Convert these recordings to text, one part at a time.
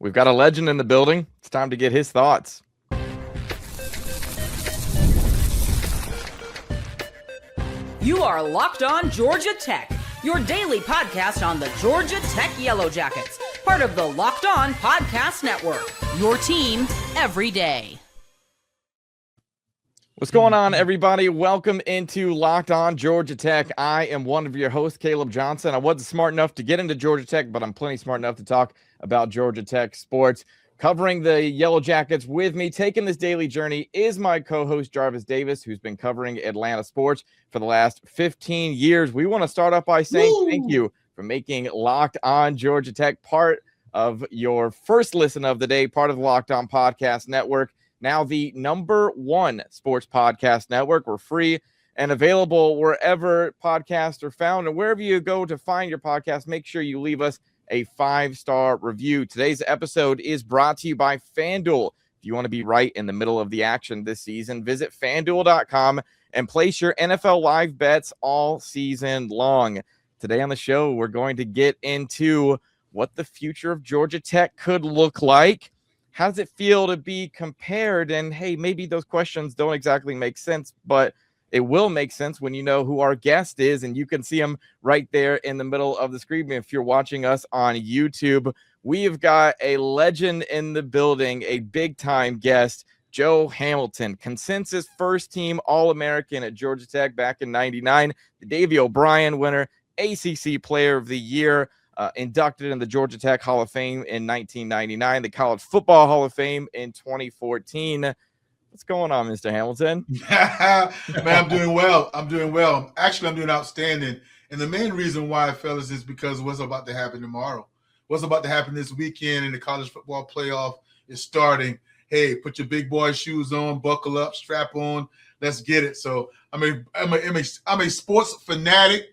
We've got a legend in the building. It's time to get his thoughts. You are Locked On Georgia Tech, your daily podcast on the Georgia Tech Yellow Jackets, part of the Locked On Podcast Network, your team every day. What's going on, everybody? Welcome into Locked On Georgia Tech. I am one of your hosts, Caleb Johnson. I wasn't smart enough to get into Georgia Tech, but I'm plenty smart enough to talk about Georgia Tech sports. Covering the Yellow Jackets with me, taking this daily journey, is my co-host Jarvis Davis, who's been covering Atlanta sports for the last 15 years. We want to start off by saying thank you for making Locked On Georgia Tech part of your first listen of the day, part of the Locked On Podcast Network, now the #1 sports podcast network. We're free and available wherever podcasts are found, and wherever you go to find your podcast, make sure you leave us a 5-star review. Today's episode is brought to you by FanDuel. If you want to be right in the middle of the action this season, visit FanDuel.com and place your NFL live bets all season long. Today on the show, we're going to get into what the future of Georgia Tech could look like. How does it feel to be compared? And hey, maybe those questions don't exactly make sense, but it will make sense when you know who our guest is, and you can see him right there in the middle of the screen. If you're watching us on YouTube, we've got a legend in the building, a big-time guest, Joe Hamilton, consensus first-team All-American at Georgia Tech back in '99, the Davey O'Brien winner, ACC Player of the Year, inducted in the Georgia Tech Hall of Fame in 1999, the College Football Hall of Fame in 2014. What's going on, Mr. Hamilton? Man, I'm doing well. Actually, I'm doing outstanding. And the main reason why, fellas, is because what's about to happen tomorrow. What's about to happen this weekend in the college football playoff is starting. Hey, put your big boy shoes on, buckle up, strap on. Let's get it. So I'm a sports fanatic.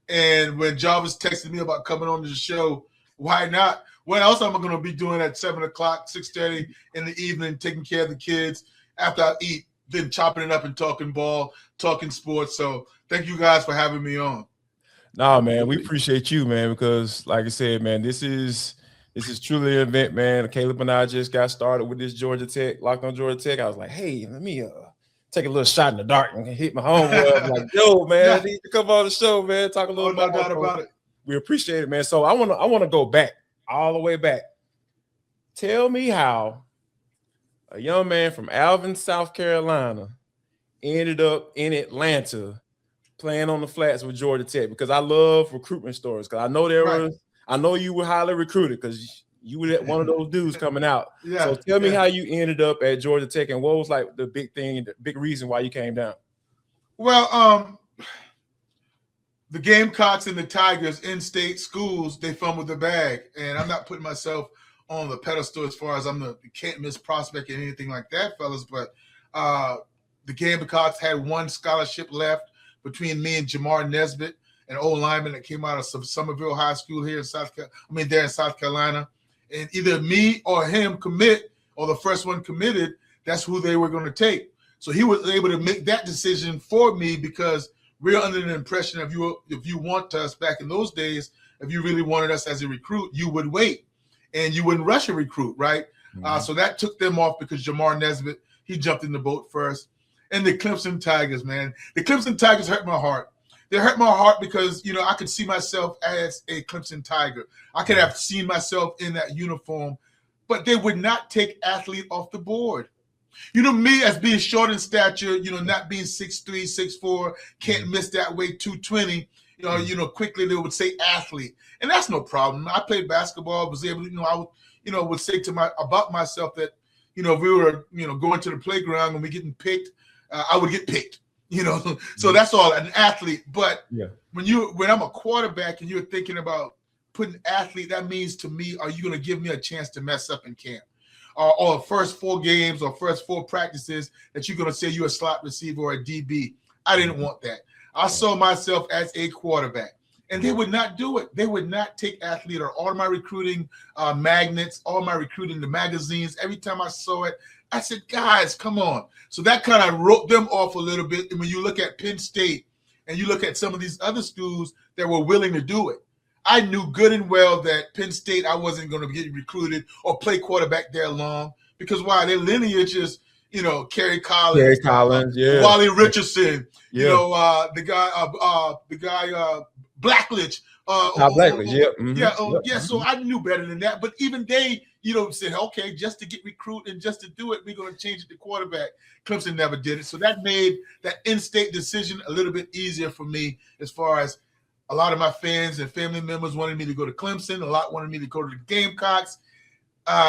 And when Jarvis texted me about coming on to the show, why not? What else am I going to be doing at 7 o'clock, 6:30 in the evening, taking care of the kids? After I eat, then chopping it up and talking ball, talking sports. So thank you guys for having me on. No, man, we appreciate you, man, because like I said, man, this is truly an event, man. Caleb and I just got started with this Georgia Tech, Locked On Georgia Tech. I was like, hey, let me take a little shot in the dark and hit my homeboy. I'm like, yo, man, I need to come on the show, man, talk a little about it. We appreciate it, man. So I wanna go back, all the way back. Tell me how a young man from Alvin, South Carolina, ended up in Atlanta playing on the flats with Georgia Tech, because I love recruitment stories. Because I know you were highly recruited because you were one of those dudes coming out. Yeah, so tell me how you ended up at Georgia Tech and what was like the big thing, the big reason why you came down. Well, the Gamecocks and the Tigers, in-state schools, they fumbled the bag, and I'm not putting myself on the pedestal as far as I'm the can't miss prospect and anything like that, fellas. But the Gamecocks had one scholarship left between me and Jamar Nesbitt, an old lineman that came out of Somerville High School here in there in South Carolina. And either me or him commit, or the first one committed, that's who they were going to take. So he was able to make that decision for me, because we're under the impression if you want us back in those days, if you really wanted us as a recruit, you would wait. And you wouldn't rush a recruit, right? Mm-hmm. So that took them off because Jamar Nesbitt, he jumped in the boat first. And the Clemson Tigers, man. The Clemson Tigers hurt my heart. They hurt my heart because, I could see myself as a Clemson Tiger. I could have seen myself in that uniform, but they would not take athlete off the board. Me as being short in stature, not being 6'3", 6'4", can't miss that weight, 220. Quickly they would say athlete, and that's no problem. I played basketball, was able to, I would say about myself that, if we were, going to the playground and we getting picked, I would get picked, So that's all, an athlete. But when I'm a quarterback and you're thinking about putting athlete, that means to me, are you going to give me a chance to mess up in camp? Or first 4 games or first 4 practices that you're going to say you're a slot receiver or a DB. I didn't want that. I saw myself as a quarterback, and they would not do it. They would not take athlete, or all my recruiting magnets, all my recruiting, the magazines. Every time I saw it, I said, guys, come on. So that kind of wrote them off a little bit. And when you look at Penn State and you look at some of these other schools that were willing to do it, I knew good and well that Penn State, I wasn't going to get recruited or play quarterback there long because why? Their lineage is, Kerry Collins, yeah, Wally Richardson, yeah, the guy Blackledge. Blackledge, yeah. Yeah. So I knew better than that. But even they, said, okay, just to get recruited and just to do it, we're going to change it to quarterback. Clemson never did it. So that made that in-state decision a little bit easier for me as far as a lot of my fans and family members wanted me to go to Clemson. A lot wanted me to go to the Gamecocks.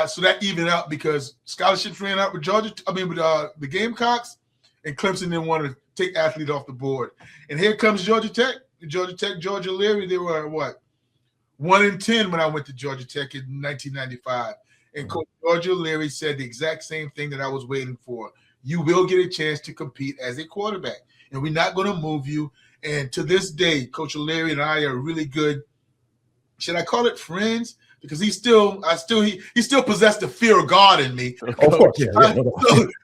So that evened out because scholarships ran out with the Gamecocks, and Clemson didn't want to take athletes off the board. And here comes Georgia Tech. George O'Leary, they were 1-10 when I went to Georgia Tech in 1995. And Coach George O'Leary said the exact same thing that I was waiting for. You will get a chance to compete as a quarterback, and we're not going to move you. And to this day, Coach O'Leary and I are really good. Should I call it friends? Because he still possessed the fear of God in me. Of course, yeah.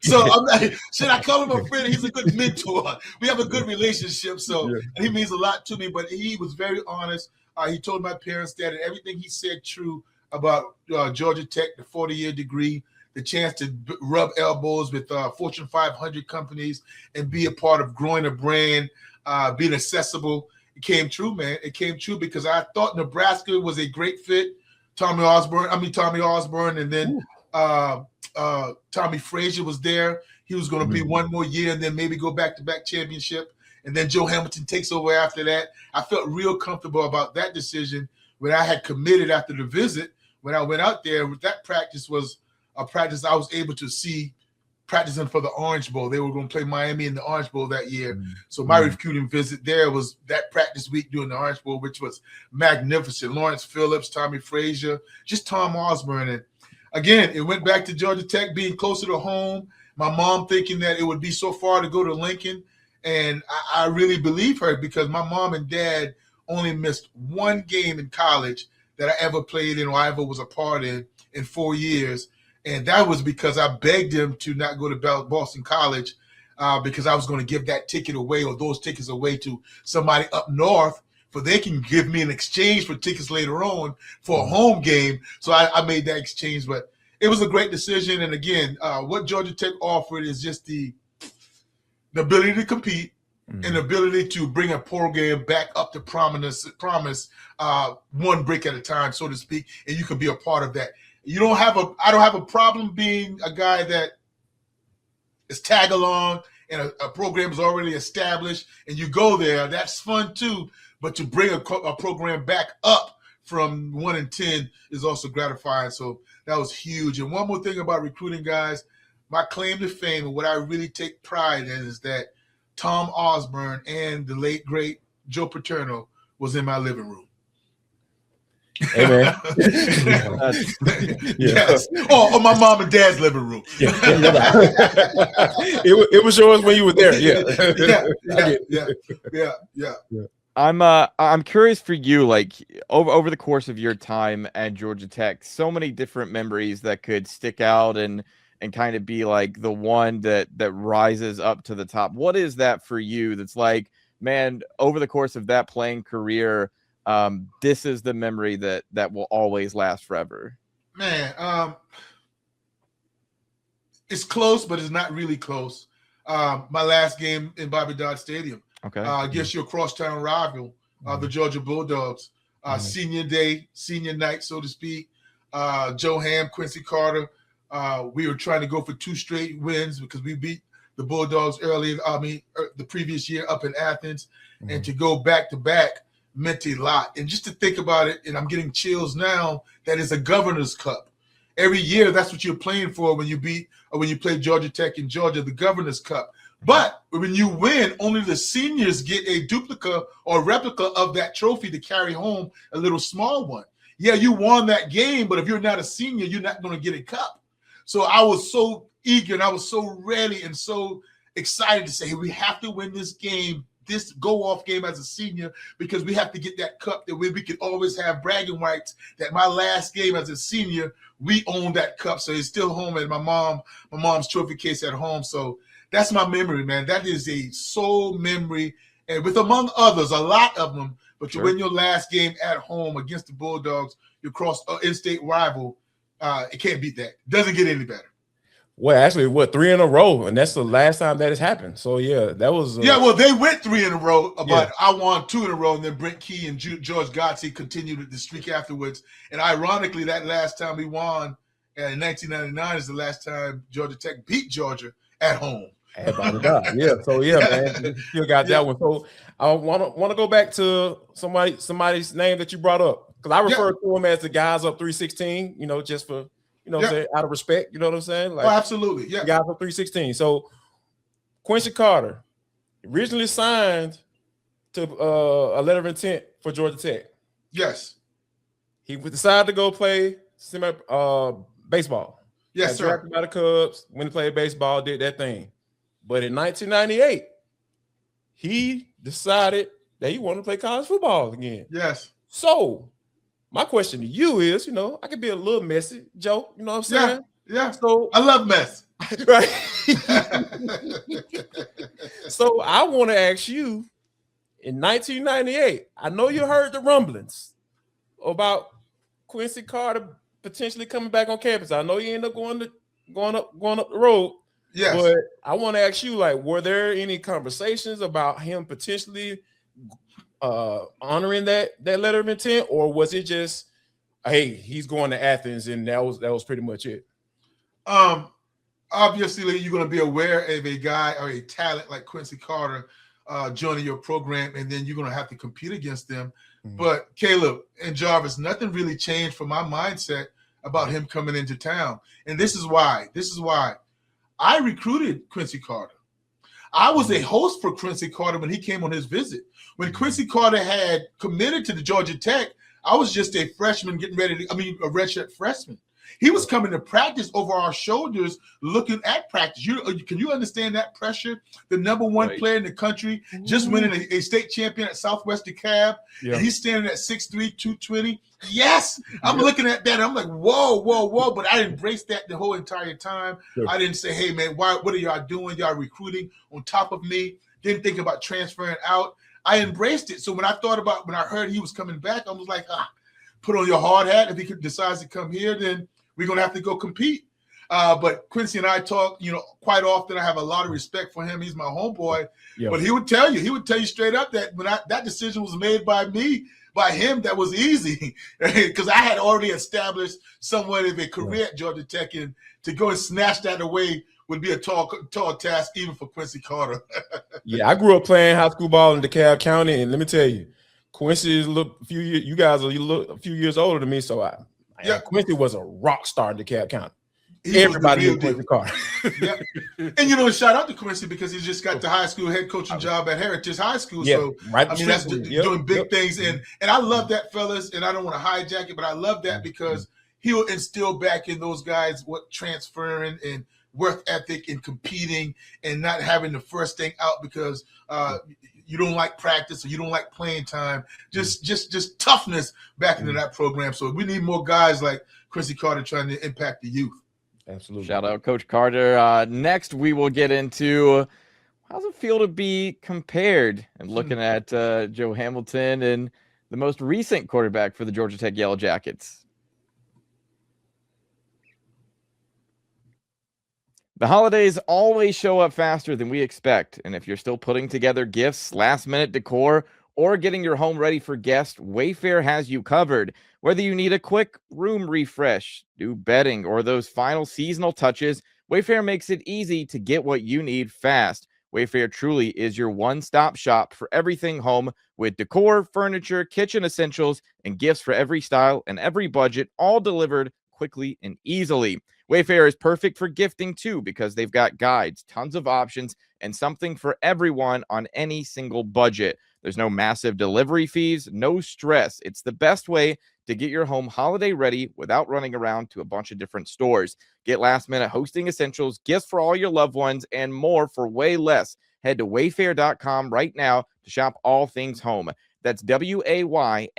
So I'm like, should I call him a friend? He's a good mentor. We have a good relationship. So and he means a lot to me. But he was very honest. He told my parents that, and everything he said true about Georgia Tech, the 40-year degree, the chance to rub elbows with Fortune 500 companies and be a part of growing a brand. Being accessible, it came true, man. It came true because I thought Nebraska was a great fit. Tommy Osborne, and then Tommy Frazier was there. He was going to be one more year and then maybe go back-to-back championship. And then Joe Hamilton takes over after that. I felt real comfortable about that decision when I had committed after the visit. When I went out there, that practice was a practice I was able to see practicing for the Orange Bowl. They were going to play Miami in the Orange Bowl that year. So my recruiting visit there was that practice week during the Orange Bowl, which was magnificent. Lawrence Phillips, Tommy Frazier, just Tom Osborne. And again, it went back to Georgia Tech being closer to home. My mom thinking that it would be so far to go to Lincoln. And I really believe her because my mom and dad only missed one game in college that I ever played in or I ever was a part in 4 years. And that was because I begged him to not go to Boston College because I was going to give that ticket away or those tickets away to somebody up north for they can give me an exchange for tickets later on for a home game. So I made that exchange. But it was a great decision. And again, what Georgia Tech offered is just the ability to compete and the ability to bring a program back up to promise one brick at a time, so to speak, and you can be a part of that. I don't have a problem being a guy that is tag along and a program is already established and you go there. That's fun too. But to bring a program back up from 1-10 is also gratifying. So that was huge. And one more thing about recruiting, guys, my claim to fame and what I really take pride in is that Tom Osborne and the late, great Joe Paterno was in my living room. Hey, man. Yes. Or my mom and dad's living room. It was yours when you were there. Yeah. I'm curious for you, like over the course of your time at Georgia Tech, so many different memories that could stick out and kind of be like the one that rises up to the top. What is that for you? That's like, man, over the course of that playing career, this is the memory that will always last forever. Man, it's close, but it's not really close. My last game in Bobby Dodd Stadium. Okay. Against your crosstown rival, the Georgia Bulldogs. Senior day, senior night, so to speak. Joe Ham, Quincy Carter. We were trying to go for 2 straight wins because we beat the Bulldogs the previous year up in Athens. And to go back-to-back meant a lot. And just to think about it, and I'm getting chills now, that is a Governor's Cup. Every year, that's what you're playing for when you play Georgia Tech in Georgia, the Governor's Cup. But when you win, only the seniors get a duplicate or replica of that trophy to carry home, a little small one. Yeah, you won that game, but if you're not a senior, you're not going to get a cup. So I was so eager and I was so ready and so excited to say, hey, we have to win this game, this go-off game as a senior, because we have to get that cup that we could always have bragging rights that my last game as a senior, we own that cup. So it's still home at my mom's trophy case at home. So that's my memory, man. That is a soul memory. And with among others, a lot of them, But to win your last game at home against the Bulldogs, you cross in-state rival. It can't beat that. Doesn't get any better. Well, actually, 3 in a row, and that's the last time that has happened. So yeah, that was well, they went 3 in a row, but I won 2 in a row, and then Brent Key and George Godsey continued the streak afterwards. And ironically, that last time we won in 1999 is the last time Georgia Tech beat Georgia at home. Yeah. So man, you still got that one. So I want to go back to somebody's name that you brought up, because I refer to him as the guys up 316. Just for out of respect. You know what I'm saying? Like, absolutely. Yeah. Guys up 316. So Quincy Carter originally signed to a letter of intent for Georgia Tech. Yes. He decided to go play baseball. Yes, sir. Drafted by the Cubs, went to play baseball, did that thing. But in 1998, he decided that he wanted to play college football again. Yes. So my question to you is, I could be a little messy, Joe. You know what I'm saying? Yeah. So I love mess. Right. So I want to ask you, in 1998, I know you heard the rumblings about Quincy Carter potentially coming back on campus. I know you end up going up the road. Yes. But I want to ask you, were there any conversations about him potentially honoring that letter of intent, or was it just, hey, he's going to Athens and that was pretty much it? Obviously, you're going to be aware of a guy or a talent like Quincy Carter joining your program, and then you're going to have to compete against them. Mm-hmm. But Caleb and Jarvis, nothing really changed from my mindset about him coming into town. And this is why. I recruited Quincy Carter. I was a host for Quincy Carter when he came on his visit. When Quincy Carter had committed to the Georgia Tech, I was just a freshman a redshirt freshman. He was coming to practice over our shoulders, looking at practice. Can you understand that pressure? The number one player in the country, just winning a state champion at Southwest DeKalb, and he's standing at 6'3", 220. Yes, I'm looking at that. And I'm like, whoa. But I embraced that the whole entire time. Sure. I didn't say, hey, man, what are y'all doing? Y'all recruiting on top of me. Didn't think about transferring out. I embraced it. So when I heard he was coming back, I was like, put on your hard hat. If he decides to come here, then we're going to have to go compete. But Quincy and I talk, quite often. I have a lot of respect for him. He's my homeboy. Yeah. But he would tell you straight up that when that decision was made by him, that was easy. Because I had already established somewhat of a career at Georgia Tech, and to go and snatch that away would be a tall task even for Quincy Carter. Yeah, I grew up playing high school ball in DeKalb County, and let me tell you, Quincy is you guys are a few years older than me, so Quincy was a rock star in DeKalb County. Everybody knew Quincy Carter. And shout out to Quincy because he just got the high school head coaching job at Heritage High School. Yeah, so that's doing big things. And I love that, fellas. And I don't want to hijack it, but I love that because he'll instill back in those guys what transferring and work ethic and competing and not having the first thing out because you don't like practice or you don't like playing time. Just toughness back into that program. So we need more guys like Quincy Carter trying to impact the youth. Absolutely. Shout out Coach Carter. Next, we will get into how's it feel to be compared and looking at Joe Hamilton and the most recent quarterback for the Georgia Tech Yellow Jackets. The holidays always show up faster than we expect, and if you're still putting together gifts, last-minute decor, or getting your home ready for guests, Wayfair has you covered. Whether you need a quick room refresh, new bedding, or those final seasonal touches, Wayfair makes it easy to get what you need fast. Wayfair truly is your one-stop shop for everything home, with decor, furniture, kitchen essentials, and gifts for every style and every budget, all delivered quickly and easily. Wayfair is perfect for gifting too because they've got guides, tons of options, and something for everyone on any single budget. There's no massive delivery fees, no stress. It's the best way to get your home holiday ready without running around to a bunch of different stores. Get last-minute hosting essentials, gifts for all your loved ones, and more for way less. Head to wayfair.com right now to shop all things home. That's WAYFAIR.com.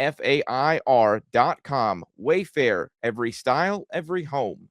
Wayfair, every style, every home.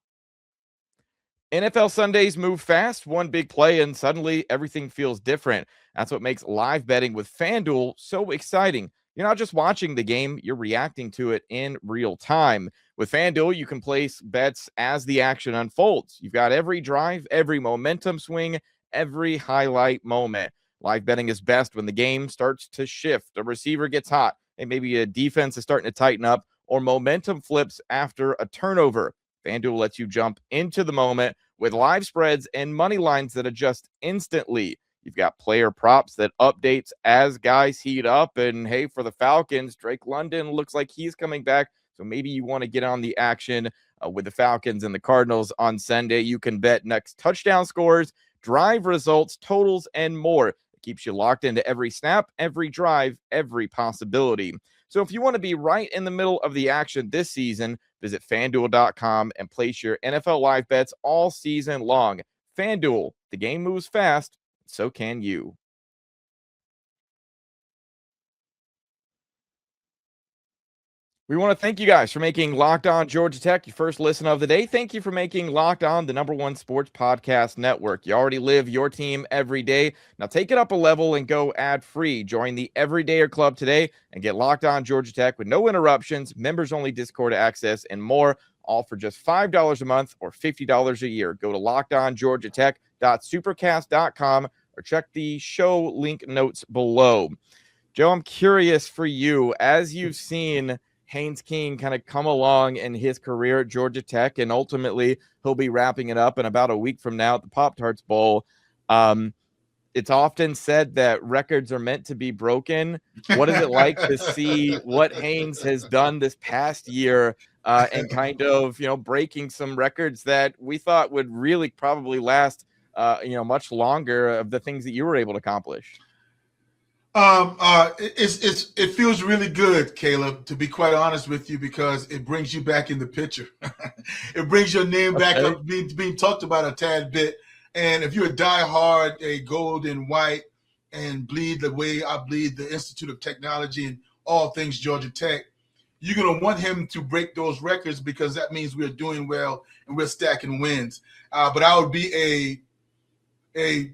NFL Sundays move fast, one big play, and suddenly everything feels different. That's what makes live betting with FanDuel so exciting. you're not just watching the game, you're reacting to it in real time. With FanDuel, you can place bets as the action unfolds. You've got every drive, every momentum swing, every highlight moment. Live betting is best when the game starts to shift, a receiver gets hot, and maybe a defense is starting to tighten up, or momentum flips after a turnover. FanDuel lets you jump into the moment with live spreads and money lines that adjust instantly. You've got player props that updates as guys heat up. And hey, for the Falcons, Drake London looks like he's coming back. So maybe you want to get on the action with the Falcons and the Cardinals on Sunday. You can bet next touchdown scores, drive results, totals, and more. It keeps you locked into every snap, every drive, every possibility. So if you want to be right in the middle of the action this season, visit FanDuel.com and place your NFL live bets all season long. FanDuel, the game moves fast, so can you. We want to thank you guys for making Locked On Georgia Tech your first listen of the day. Thank you for making Locked On the #1 sports podcast network. You already live your team every day. Now take it up a level and go ad-free. Join the Everydayer Club today and get Locked On Georgia Tech with no interruptions, members-only Discord access, and more, all for just $5 a month or $50 a year. Go to lockedongeorgiatech.supercast.com or check the show link notes below. Joe, I'm curious for you, as you've seen Haynes King kind of come along in his career at Georgia Tech, and ultimately he'll be wrapping it up in about a week from now at the Pop-Tarts Bowl. It's often said that records are meant to be broken. What is it like to see what Haynes has done this past year and kind of, breaking some records that we thought would really probably last, much longer of the things that you were able to accomplish? It feels really good, Caleb, to be quite honest with you, because it brings you back in the picture. It brings your name back up, being talked about a tad bit. And if you're a diehard, a gold and white, and bleed the way I bleed the Institute of Technology and all things Georgia Tech, you're going to want him to break those records, because that means we're doing well and we're stacking wins. But I would be a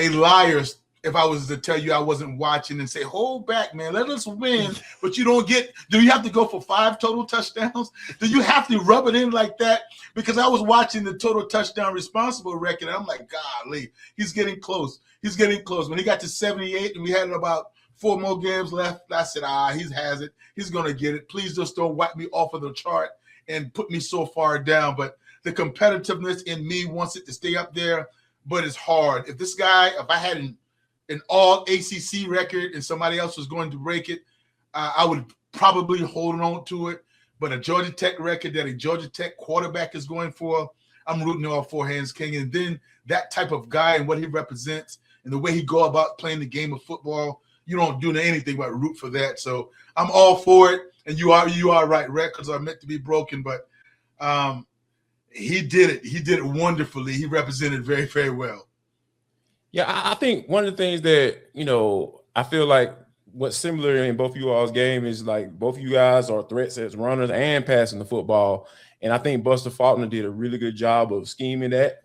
liar if I was to tell you I wasn't watching and say, hold back, man, let us win. But you don't get – do you have to go for 5 total touchdowns? Do you have to rub it in like that? Because I was watching the total touchdown responsible record, and I'm like, golly, he's getting close. He's getting close. When he got to 78 and we had about 4 more games left, I said, he has it. He's going to get it. Please just don't wipe me off of the chart and put me so far down. But the competitiveness in me wants it to stay up there, but it's hard. If this guy – if I had an all ACC record and somebody else was going to break it, I would probably hold on to it. But a Georgia Tech record that a Georgia Tech quarterback is going for, I'm rooting all for Haynes King. And then that type of guy and what he represents and the way he go about playing the game of football, you don't do anything but root for that. So I'm all for it. And you are right. Records are meant to be broken, but he did it. He did it wonderfully. He represented very, very well. Yeah, I think one of the things that, I feel like what's similar in both of you all's game is like both of you guys are threats as runners and passing the football. And I think Buster Faulkner did a really good job of scheming that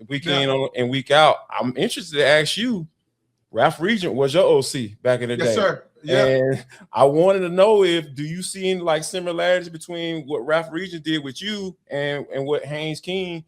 week in and week out. I'm interested to ask you, Ralph Regent was your OC back in the day. Yes, sir. Yeah. And I wanted to know do you see any like similarities between what Ralph Regent did with you and what Haynes King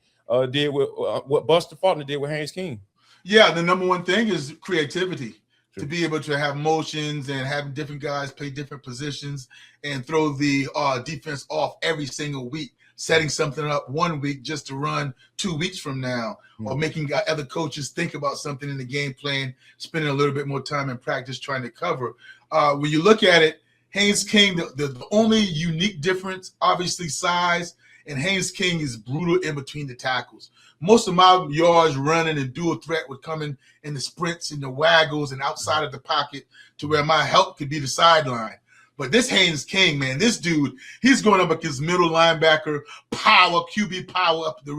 did with what Buster Faulkner did with Haynes King? Yeah, the number one thing is creativity. To be able to have motions and have different guys play different positions and throw the defense off every single week, setting something up one week just to run 2 weeks from now, or making other coaches think about something in the game plan, spending a little bit more time in practice trying to cover. When you look at it, Haynes King, the only unique difference, obviously size, and Haynes King is brutal in between the tackles. Most of my yards running and dual threat would come in the sprints and the waggles and outside of the pocket to where my help could be the sideline. But this Haynes King, man, this dude, he's going up against middle linebacker power, QB power up the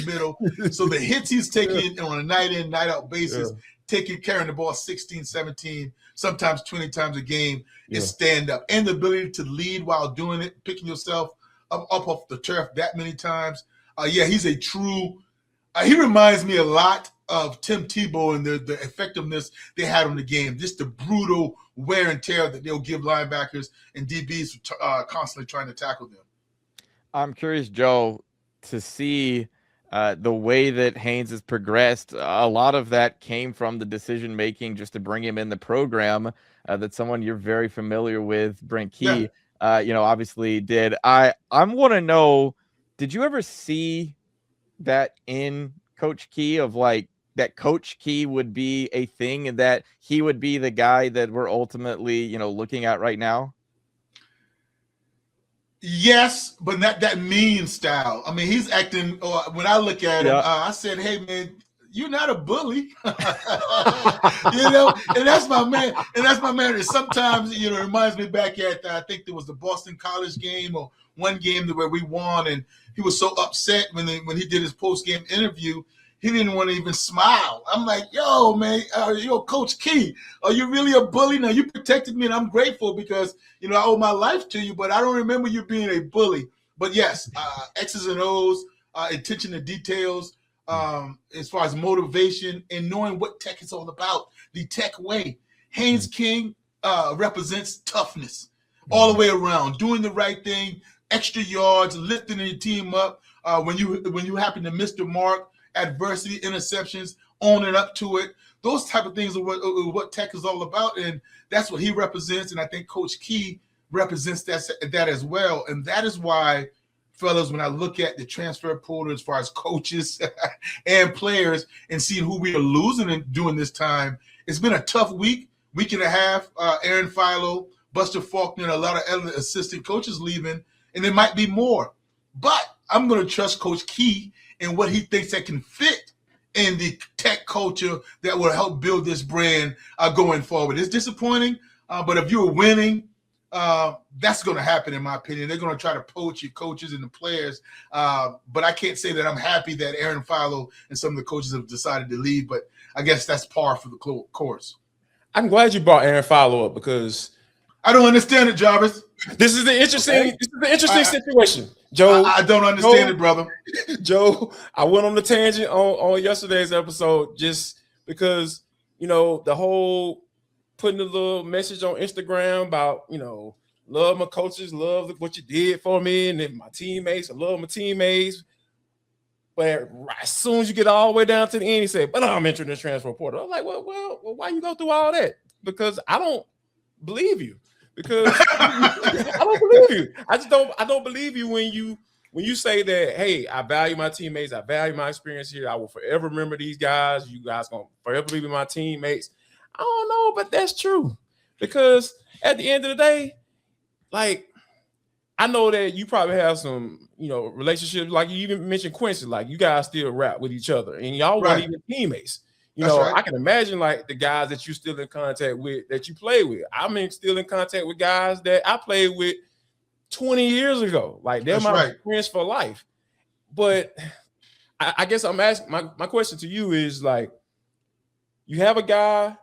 middle. So the hits he's taking on a night in, night out basis, carrying the ball 16, 17, sometimes 20 times a game is stand up. And the ability to lead while doing it, picking yourself up off the turf that many times. He's a true he reminds me a lot of Tim Tebow and the effectiveness they had on the game. Just the brutal wear and tear that they'll give linebackers and DBs constantly trying to tackle them. I'm curious, Joe, to see the way that Haynes has progressed. A lot of that came from the decision making just to bring him in the program. That someone you're very familiar with, Brent Key, obviously did. I want to know, did you ever see that in Coach Key, of like that Coach Key would be a thing and that he would be the guy that we're ultimately, looking at right now? Yes, but not that mean style. I mean, he's acting. When I look at him, I said, "Hey, man, you're not a bully," and that's my man. And sometimes, it reminds me back at I think there was the Boston College game or one game where we won, and he was so upset when he did his post game interview. He didn't want to even smile. I'm like, yo, man, Coach Key, are you really a bully? Now, you protected me, and I'm grateful because, I owe my life to you, but I don't remember you being a bully. But, yes, X's and O's, attention to details, as far as motivation and knowing what Tech is all about, the Tech way. Haynes King represents toughness all the way around, doing the right thing, extra yards, lifting your team up when you happen to miss the mark. Adversity, interceptions, owning up to it. Those type of things are what Tech is all about, and that's what he represents. And I think Coach Key represents that as well. And that is why, fellas, when I look at the transfer portal as far as coaches and players and seeing who we are losing during this time, it's been a tough week and a half. Aaron Philo, Buster Faulkner, and a lot of other assistant coaches leaving, and there might be more. But I'm going to trust Coach Key and what he thinks that can fit in the Tech culture that will help build this brand going forward. It's disappointing, but if you're winning, that's going to happen, in my opinion. They're going to try to poach your coaches and the players, but I can't say that I'm happy that Aaron Philo and some of the coaches have decided to leave, but I guess that's par for the course. I'm glad you brought Aaron Philo up because I don't understand it, Jarvis. This is the interesting situation. Joe, I don't understand it, brother. Joe, I went on the tangent on yesterday's episode just because, the whole putting a little message on Instagram about, love my coaches, love what you did for me, and then my teammates, I love my teammates. But as soon as you get all the way down to the end, he said, but I'm entering the transfer portal. I'm like, well, why you go through all that? Because I don't believe you. Because I don't believe you. I don't believe you when you say that, hey, I value my teammates, I value my experience here. I will forever remember these guys. You guys gonna forever be my teammates. I don't know, but that's true. Because at the end of the day, like, I know that you probably have some, relationships, like you even mentioned Quincy, like you guys still rap with each other and y'all weren't even teammates. Right. I can imagine like the guys that you're still in contact with, that you play with. I'm still in contact with guys that I played with 20 years ago. Like they're my friends for life. But I guess I'm asking, my question to you is like, you have a guy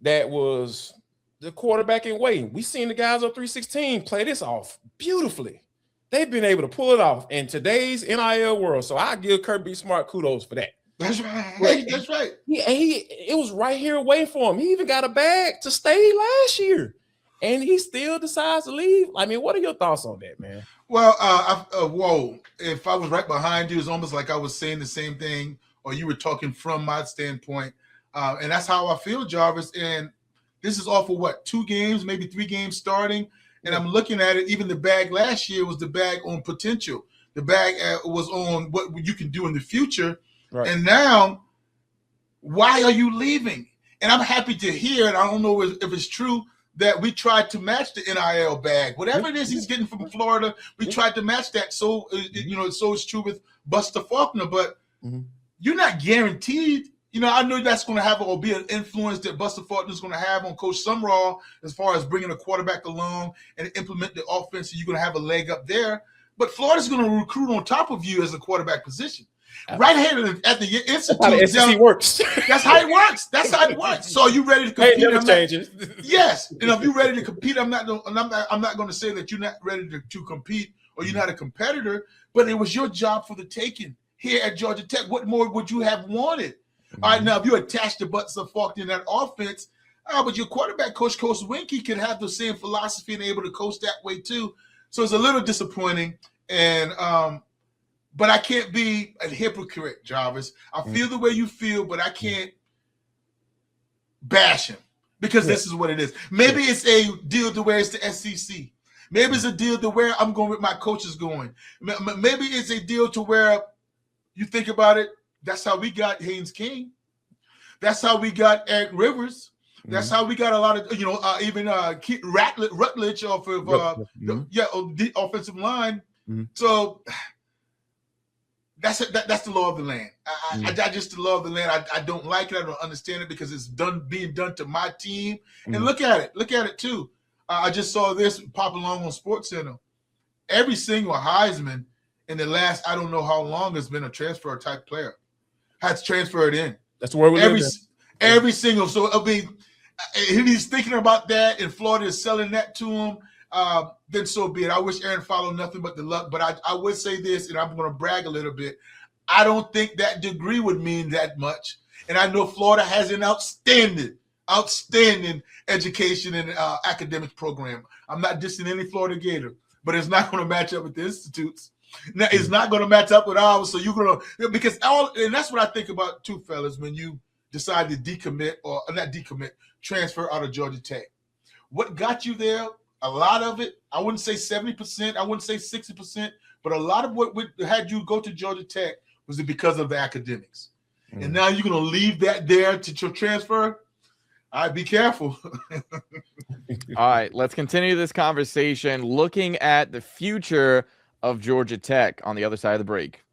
that was the quarterback in waiting. We seen the guys on 316 play this off beautifully. They've been able to pull it off in today's NIL world. So I give Kirby Smart kudos for that. That's right. That's right. It was right here waiting for him. He even got a bag to stay last year, and he still decides to leave. I mean, what are your thoughts on that, man? Well, whoa! If I was right behind you, it's almost like I was saying the same thing, or you were talking from my standpoint, and that's how I feel, Jarvis. And this is off of what, 2 games, maybe 3 games starting, and I'm looking at it. Even the bag last year was the bag on potential. The bag was on what you can do in the future. Right. And now, why are you leaving? And I'm happy to hear, and I don't know if it's true, that we tried to match the NIL bag. Whatever it is he's getting from Florida, we tried to match that. So, so it's true with Buster Faulkner, but you're not guaranteed. I know that's going to have or be an influence that Buster Faulkner is going to have on Coach Sumrall as far as bringing a quarterback along and implement the offense. So you're going to have a leg up there. But Florida's going to recruit on top of you as a quarterback position. Right here at the institute. That's how it works. That's how it works. That's how it works. So are you ready to compete? Hey, never changes. Yes. And if you're ready to compete, I'm not going to say that you're not ready to compete or you're not a competitor, but it was your job for the taking here at Georgia Tech. What more would you have wanted? All right, now if you attach the Buster Faulkner in that offense, but your quarterback coach, Coach Winkie, can have the same philosophy and able to coach that way too. So it's a little disappointing. And but I can't be a hypocrite, Jarvis. I feel the way you feel, but I can't bash him because this is what it is. Maybe it's a deal to where it's the SEC. Maybe it's a deal to where I'm going with my coaches going. Maybe it's a deal to where you think about it. That's how we got Haynes King. That's how we got Eric Rivers. That's how we got a lot of, even Rutledge off of the offensive line. So that's the law of the land. I just the law of the land. I don't like it. I don't understand it because it's being done to my team. And look at it too. I just saw this pop along on SportsCenter. Every single Heisman in the last I don't know how long has been a transfer type player. Has transferred in. That's where we live. Every single. So I mean, if he's thinking about that and Florida is selling that to him, then so be it. I wish Aaron Philo nothing but the luck. But I would say this, and I'm going to brag a little bit. I don't think that degree would mean that much. And I know Florida has an outstanding education and academic program. I'm not dissing any Florida Gator, but it's not going to match up with the institutes. Now, it's not going to match up with ours. So you're going to, because and that's what I think about too, fellas, when you decide to decommit or not decommit, transfer out of Georgia Tech. What got you there? A lot of it, I wouldn't say 70%, I wouldn't say 60%, but a lot of what had you go to Georgia Tech was because of the academics. And now you're going to leave that there to transfer? All right, be careful. All right, let's continue this conversation looking at the future of Georgia Tech on the other side of the break.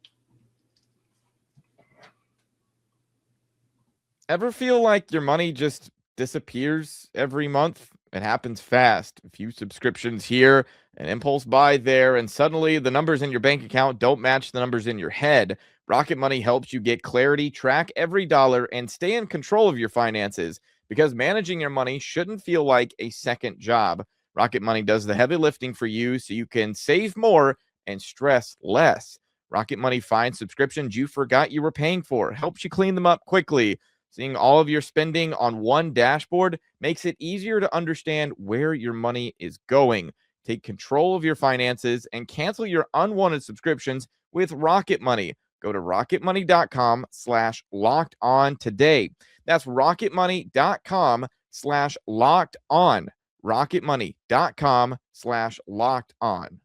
Ever feel like your money just disappears every month? It happens fast. A few subscriptions here, an impulse buy there, and suddenly the numbers in your bank account don't match the numbers in your head. Rocket Money helps you get clarity, track every dollar, and stay in control of your finances because managing your money shouldn't feel like a second job. Rocket Money does the heavy lifting for you so you can save more and stress less. Rocket Money finds subscriptions you forgot you were paying for, helps you clean them up quickly. Seeing all of your spending on one dashboard makes it easier to understand where your money is going. Take control of your finances and cancel your unwanted subscriptions with Rocket Money. Go to rocketmoney.com/locked-on today. That's rocketmoney.com/locked-on. rocketmoney.com/locked-on.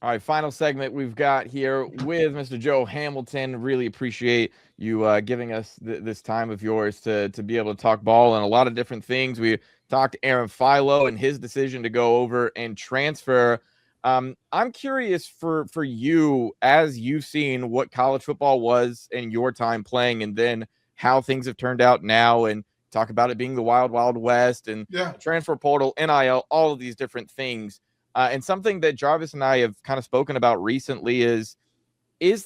All right, final segment we've got here with Mr. Joe Hamilton. Really appreciate you giving us this time of yours to be able to talk ball and a lot of different things. We talked Aaron Philo and his decision to go over and transfer. I'm curious for you, as you've seen what college football was in your time playing and then how things have turned out now, and talk about it being the wild, wild west and transfer portal, NIL, all of these different things. And something that Jarvis and I have kind of spoken about recently is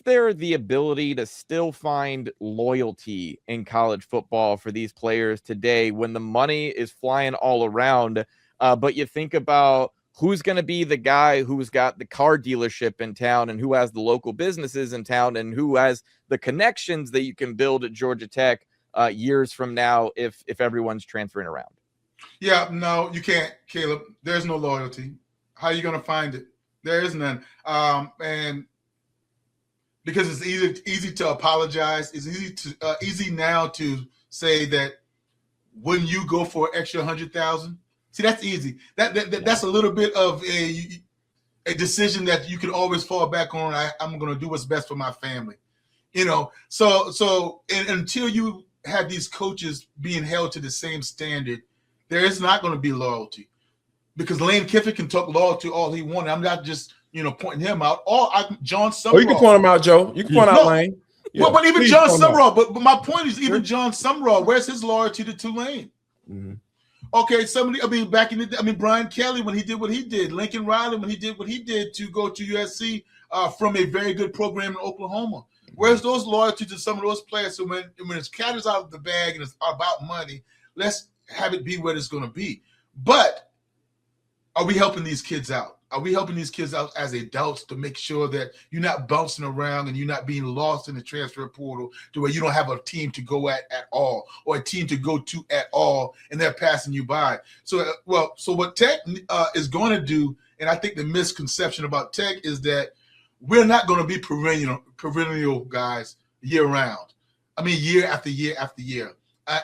there the ability to still find loyalty in college football for these players today when the money is flying all around? But you think about who's going to be the guy who's got the car dealership in town and who has the local businesses in town and who has the connections that you can build at Georgia Tech years from now if everyone's transferring around. Yeah, no, you can't, Caleb. There's no loyalty. How are you going to find it? There is none. And because it's easy to apologize. It's easy now to say that when you go for an extra 100,000, see, that's easy. That's a little bit of a decision that you can always fall back on. I'm going to do what's best for my family, So until you have these coaches being held to the same standard, there is not going to be loyalty. Because Lane Kiffin can talk loyalty all he wanted. I'm not just, pointing him out. John Summerall. Oh, you can point him out, Joe. You can point out Lane. Yeah, but even John Summerall. But my point is, even John Summerall, where's his loyalty to Tulane? Mm-hmm. Okay, back in the Brian Kelly when he did what he did, Lincoln Riley when he did what he did to go to USC from a very good program in Oklahoma. Where's those loyalty to some of those players? So when it's cat is out of the bag and it's about money, let's have it be what it's going to be. But are we helping these kids out? are we helping these kids out as adults to make sure that you're not bouncing around and you're not being lost in the transfer portal to where you don't have a team to go at all or a team to go to at all and they're passing you by? So, so what Tech is going to do, and I think the misconception about Tech is that we're not going to be perennial guys year round. I mean, year after year after year.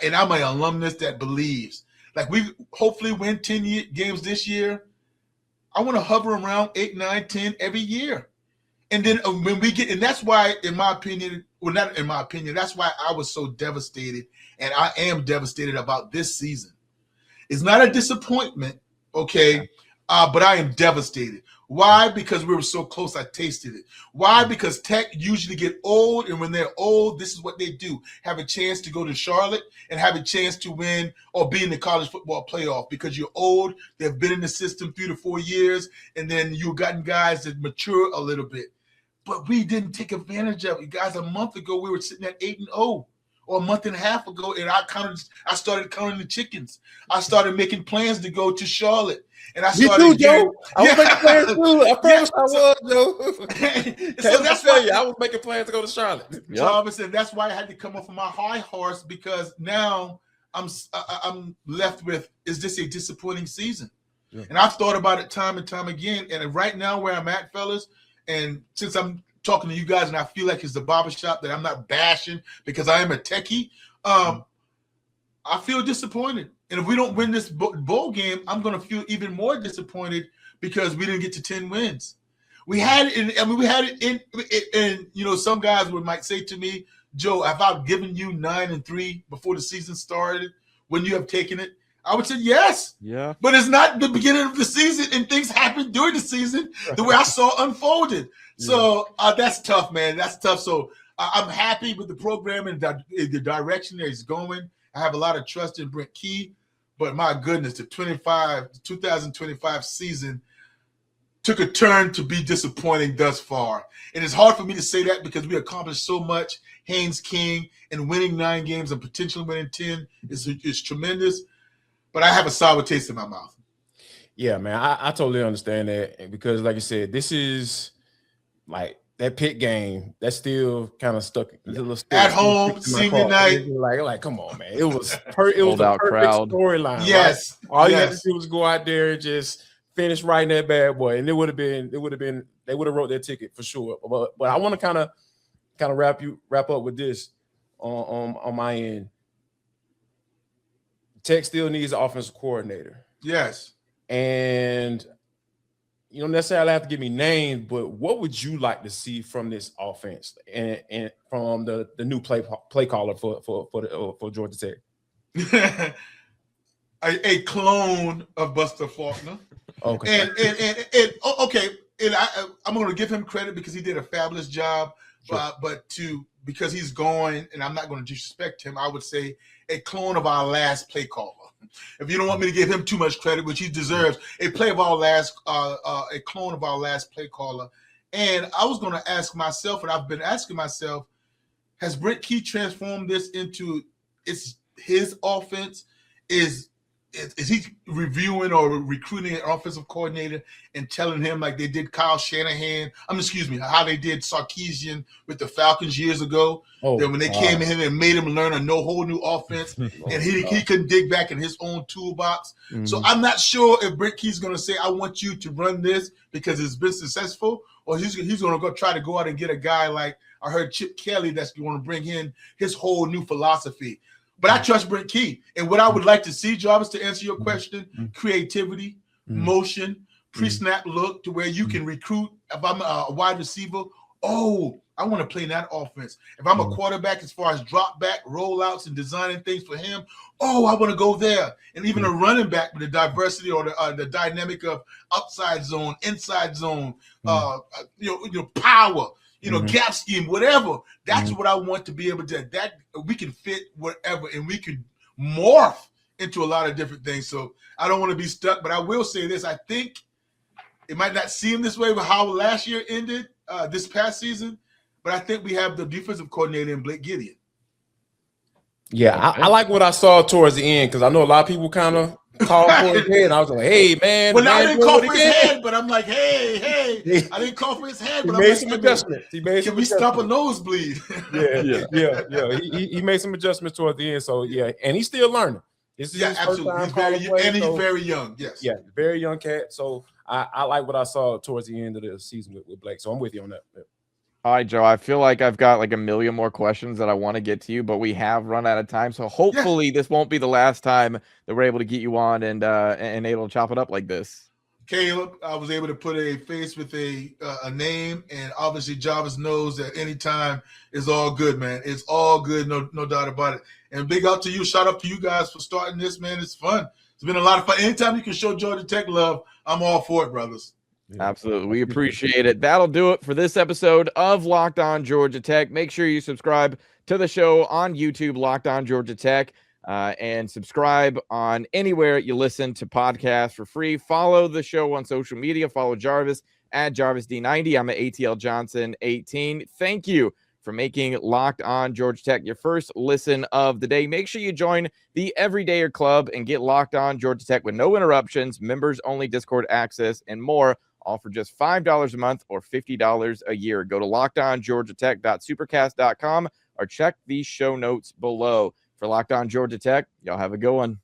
And I'm an alumnus that believes, like, we hopefully win 10 games this year. I want to hover around 8, 9, 10 every year. And then when we get, and that's why, in my opinion, well, not in my opinion, that's why I was so devastated, and I am devastated about this season. It's not a disappointment, okay, but I am devastated. Why? Because we were so close, I tasted it. Why? Because Tech usually get old, and when they're old, this is what they do. Have a chance to go to Charlotte and have a chance to win or be in the college football playoff because you're old. They've been in the system 3 to 4 years, and then you've gotten guys that mature a little bit. But we didn't take advantage of it. Guys, a month ago, we were sitting at 8-0. Or a month and a half ago, and I started counting the chickens. I started making plans to go to Charlotte. And I started Me too, Joe. I was making plans too. I promise I was, Joe. So that's why I was making plans to go to Charlotte. Jarvis, and that's why I had to come off of my high horse, because now I'm left with, is this a disappointing season? Yeah. And I've thought about it time and time again. And right now where I'm at, fellas, and since I'm talking to you guys and I feel like it's the barbershop that I'm not bashing because I am a techie, I feel disappointed. And if we don't win this bowl game, I'm going to feel even more disappointed because we didn't get to 10 wins. We had it and you know, some guys might say to me, Joe, if I've given you 9-3 before the season started, wouldn't you have taken it? I would say yes. Yeah. But it's not the beginning of the season, and things happen during the season the way I saw unfolded. Yeah. So that's tough, man. That's tough. So I'm happy with the program and the direction that it's going. I have a lot of trust in Brent Key, but my goodness, the 2025 season took a turn to be disappointing thus far. And it's hard for me to say that because we accomplished so much. Haynes King and winning 9 games and potentially winning 10 is tremendous. But I have a sour taste in my mouth. Yeah, man, I totally understand that, because like I said, this is like that Pitt game that's still kind of stuck at home, senior night. Like, come on, man, it was a perfect storyline. Yes, right? All you had to do was go out there and just finish writing that bad boy, and they would have wrote their ticket for sure. But I want to kind of wrap up with this on my end. Tech still needs an offensive coordinator. Yes. And you don't necessarily have to give me names, but what would you like to see from this offense and from the new play caller for Georgia Tech? a clone of Buster Faulkner. Okay. And I'm going to give him credit because he did a fabulous job. Sure. Because he's going, and I'm not going to disrespect him, I would say a clone of our last play caller. If you don't want me to give him too much credit, which he deserves, a clone of our last play caller. And I was going to ask myself, and I've been asking myself, has Brent Key transformed this into his offense? Is he reviewing or recruiting an offensive coordinator and telling him like they did Kyle Shanahan? How they did Sarkisian with the Falcons years ago. That when they came in and made him learn a whole new offense, and he couldn't dig back in his own toolbox. Mm-hmm. So I'm not sure if Brent Key's going to say, I want you to run this because it's been successful, or he's going to go try to go out and get a guy like I heard Chip Kelly that's going to bring in his whole new philosophy. But I trust Brent Key. And what I would like to see, Jarvis, to answer your question, creativity, motion, pre-snap look to where you can recruit. If I'm a wide receiver, I want to play in that offense. If I'm a quarterback, as far as drop back, rollouts, and designing things for him, I want to go there. And even a running back with the diversity or the dynamic of outside zone, inside zone, power. Gap scheme, whatever. That's what I want to be able to. That we can fit whatever, and we could morph into a lot of different things. So I don't want to be stuck, but I will say this: I think it might not seem this way with how last year ended, this past season, but I think we have the defensive coordinator in Blake Gideon. Yeah, I like what I saw towards the end because I know a lot of people kind of called for his head. I was like, hey, man. Well, I didn't call for his again. head, but I'm like, hey. I didn't call for his head, He but made I'm some like, adjustments. can we stop a nosebleed? Yeah. He made some adjustments toward the end. So, yeah. And he's still learning. This is his absolutely. First time He's very young. Yes. Yeah, very young cat. So I like what I saw towards the end of the season with Blake. So I'm with you on that. Yeah. All right, Joe, I feel like I've got like a million more questions that I want to get to you, but we have run out of time. So hopefully this won't be the last time that we're able to get you on and able to chop it up like this. Caleb, I was able to put a face with a name, and obviously Jarvis knows that anytime is all good, man. It's all good, no doubt about it. And big up to you. Shout out to you guys for starting this, man. It's fun. It's been a lot of fun. Anytime you can show Georgia Tech love, I'm all for it, brothers. Absolutely. We appreciate it. That'll do it for this episode of Locked On Georgia Tech. Make sure you subscribe to the show on YouTube, Locked On Georgia Tech, and subscribe on anywhere you listen to podcasts for free. Follow the show on social media. Follow Jarvis at JarvisD90. I'm at ATL Johnson 18. Thank you for making Locked On Georgia Tech your first listen of the day. Make sure you join the Everydayer Club and get Locked On Georgia Tech with no interruptions, members only Discord access, and more, all for just $5 a month or $50 a year. Go to lockedongeorgiatech.supercast.com or check the show notes below. For Locked On Georgia Tech, y'all have a good one.